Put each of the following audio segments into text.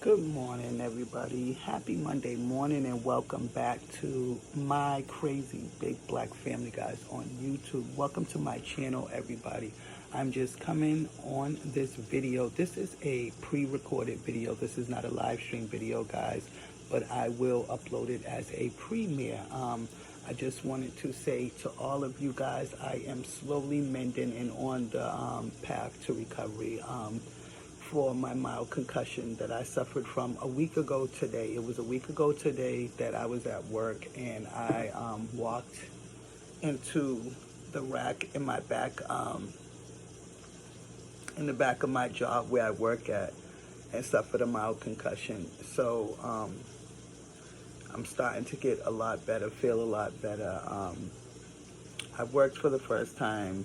Good morning, everybody. Happy Monday morning, and welcome back to my crazy big black family, guys, on YouTube. Welcome to my channel, everybody. I'm just coming on this video. This is a pre-recorded video. This is not a live stream video, guys, but I will upload it as a premiere. I just wanted to say to all of you guys, I am slowly mending and on the path to recovery. For my mild concussion that I suffered from a week ago today. It was a week ago today that I was at work and I walked into the rack in my back, in the back of my job where I work at, and suffered a mild concussion. So I'm starting to get a lot better, feel a lot better. I worked for the first time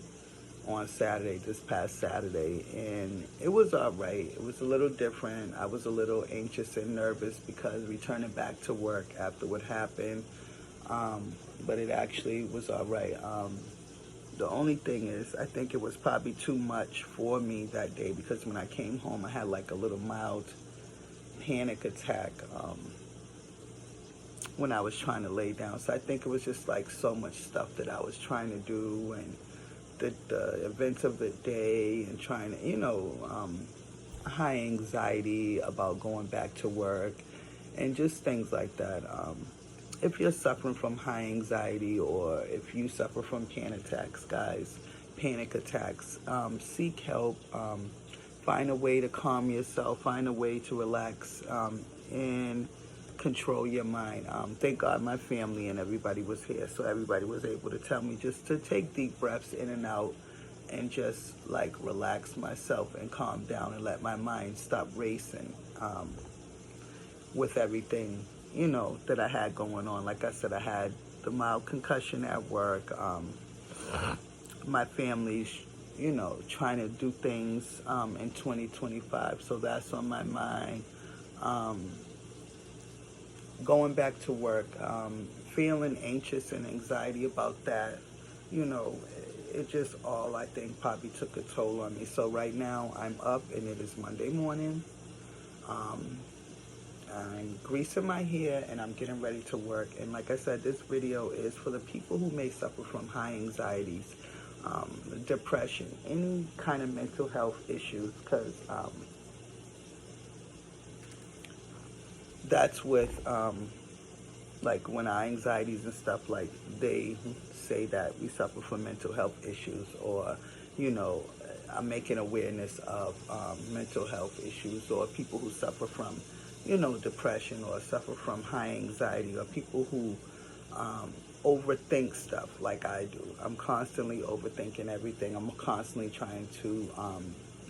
on Saturday, this past Saturday, and it was all right. It was a little different. I was a little anxious and nervous because returning back to work after what happened, but it actually was all right. The only thing is, I think it was probably too much for me that day because when I came home, I had like a little mild panic attack when I was trying to lay down. So I think it was just like so much stuff that I was trying to do, and the events of the day, and trying to, high anxiety about going back to work and just things like that. If you're suffering from high anxiety, or if you suffer from panic attacks, guys, seek help. Find a way to calm yourself, find a way to relax, and control your mind. Thank God my family and everybody was here, so everybody was able to tell me just to take deep breaths in and out and just like relax myself and calm down and let my mind stop racing with everything that I had going on. Like I said, I had the mild concussion at work. My family's trying to do things in 2025, so that's on my mind. Going back to work, feeling anxious and anxiety about that, it just all, I think, probably took a toll on me. So right now I'm up and it is Monday morning. I'm greasing my hair and I'm getting ready to work. And like I said, this video is for the people who may suffer from high anxieties, depression, any kind of mental health issues, because that's with like when our anxieties and stuff, like they say that we suffer from mental health issues, or I'm making awareness of mental health issues, or people who suffer from depression, or suffer from high anxiety, or people who overthink stuff like I do. I'm constantly overthinking everything. I'm constantly trying to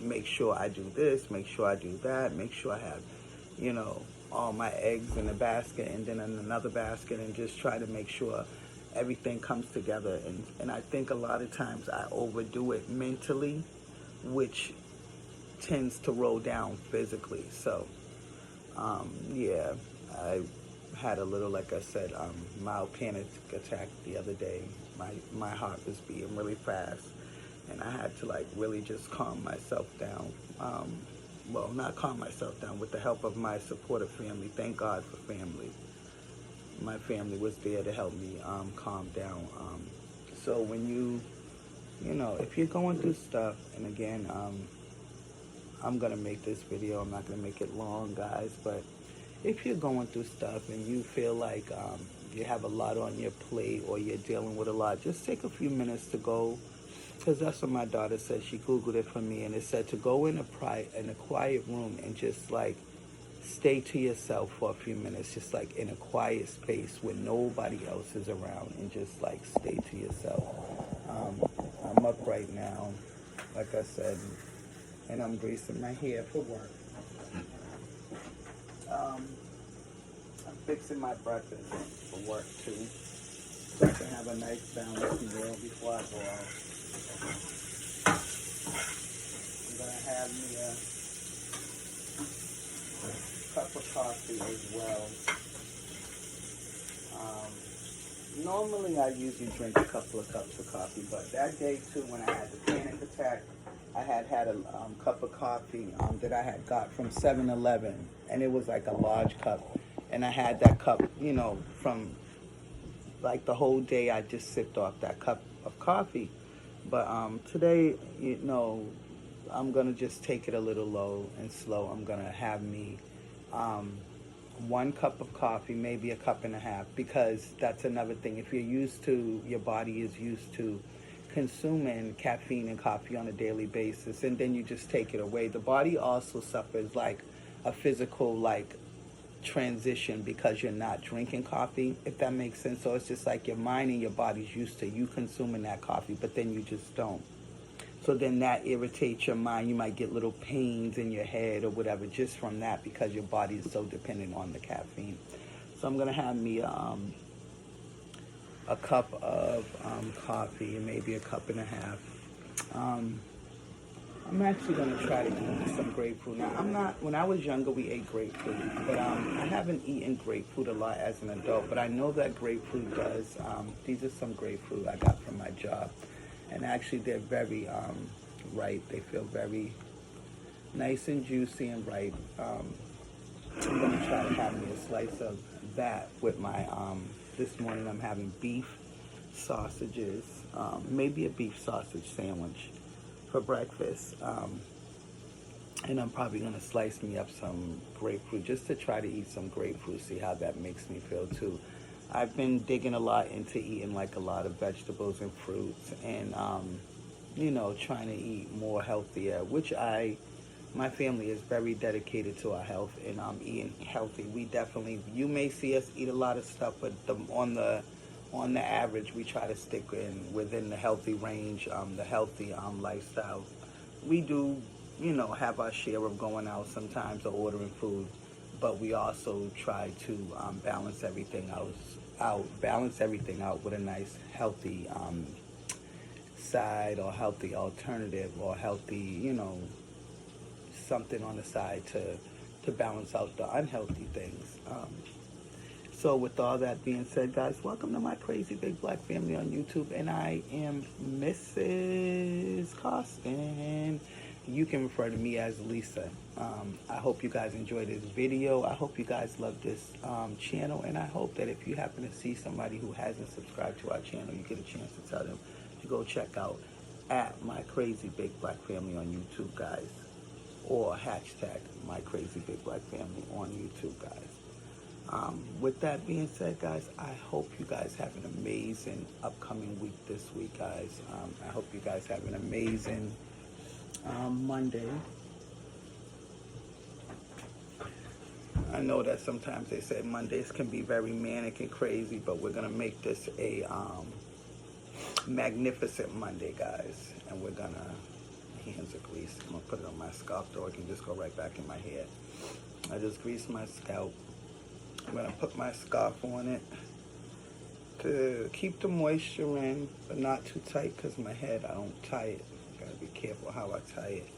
make sure I do this, make sure I do that, make sure I have all my eggs in a basket and then in another basket, and just try to make sure everything comes together. And I think a lot of times I overdo it mentally, which tends to roll down physically. So yeah, I had a little, like I said, mild panic attack the other day. My heart was beating really fast, and I had to like really just calm myself down. Well, not calm myself down, with the help of my supportive family. Thank God for family. My family was there to help me calm down. So when if you're going through stuff, and again, I'm going to make this video, I'm not going to make it long, guys, but if you're going through stuff and you feel like you have a lot on your plate, or you're dealing with a lot, just take a few minutes to go. Because that's what my daughter said. She Googled it for me, and it said to go in a quiet room and just like stay to yourself for a few minutes, just like in a quiet space where nobody else is around, and just like stay to yourself. I'm up right now, like I said, and I'm greasing my hair for work. I'm fixing my breakfast for work too, so I can have a nice balanced meal before I go out. I'm going to have me a cup of coffee as well. Normally I usually drink a couple of cups of coffee, but that day too, when I had the panic attack, I had a cup of coffee that I had got from 7-Eleven, and it was like a large cup. And I had that cup, you know, from like the whole day I just sipped off that cup of coffee. But today, you know, I'm gonna just take it a little low and slow. I'm gonna have me um, 1 cup of coffee, maybe a cup and a half, because that's another thing. If you're used to, your body is used to consuming caffeine and coffee on a daily basis, and then you just take it away, the body also suffers like a physical like transition because you're not drinking coffee, if that makes sense. So it's just like your mind and your body's used to you consuming that coffee, but then you just don't. So then that irritates your mind. You might get little pains in your head or whatever just from that because your body is so dependent on the caffeine. So I'm gonna have me a cup of coffee and maybe a cup and a half. I'm actually gonna try to eat some grapefruit. Now I'm not. When I was younger, we ate grapefruit, but I haven't eaten grapefruit a lot as an adult. But I know that grapefruit does. These are some grapefruit I got from my job, and actually they're very ripe. They feel very nice and juicy and ripe. I'm gonna try to have me a slice of that with my. This morning I'm having beef sausages, maybe a beef sausage sandwich for breakfast. And I'm probably gonna slice me up some grapefruit just to try to eat some grapefruit, see how that makes me feel too. I've been digging a lot into eating like a lot of vegetables and fruits, and you know, trying to eat more healthier, which my family is very dedicated to our health and eating healthy. We definitely, you may see us eat a lot of stuff, but on the average, we try to stick within the healthy range, the healthy lifestyle. We do, you know, have our share of going out sometimes or ordering food, but we also try to balance everything out with a nice healthy side or healthy alternative or healthy, you know, something on the side to balance out the unhealthy things. So with all that being said, guys, welcome to my crazy big black family on YouTube, and I am Mrs. Costin. You can refer to me as Lisa. I hope you guys enjoyed this video. I hope you guys love this channel, and I hope that if you happen to see somebody who hasn't subscribed to our channel, you get a chance to tell them to go check out at my crazy big black family on YouTube, guys, or hashtag my crazy big black family on YouTube, guys. With that being said, guys, I hope you guys have an amazing upcoming week this week, guys. I hope you guys have an amazing Monday. I know that sometimes they say Mondays can be very manic and crazy, but we're going to make this a magnificent Monday, guys. And we're going to, hands are greased. I'm going to put it on my scalp so it can just go right back in my hair. I just grease my scalp. I'm going to put my scarf on it to keep the moisture in, but not too tight because my head, I don't tie it. Got to be careful how I tie it.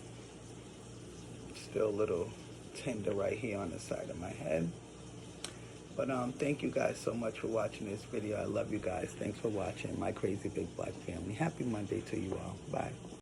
Still a little tender right here on the side of my head. But thank you guys so much for watching this video. I love you guys. Thanks for watching my crazy big black family. Happy Monday to you all. Bye.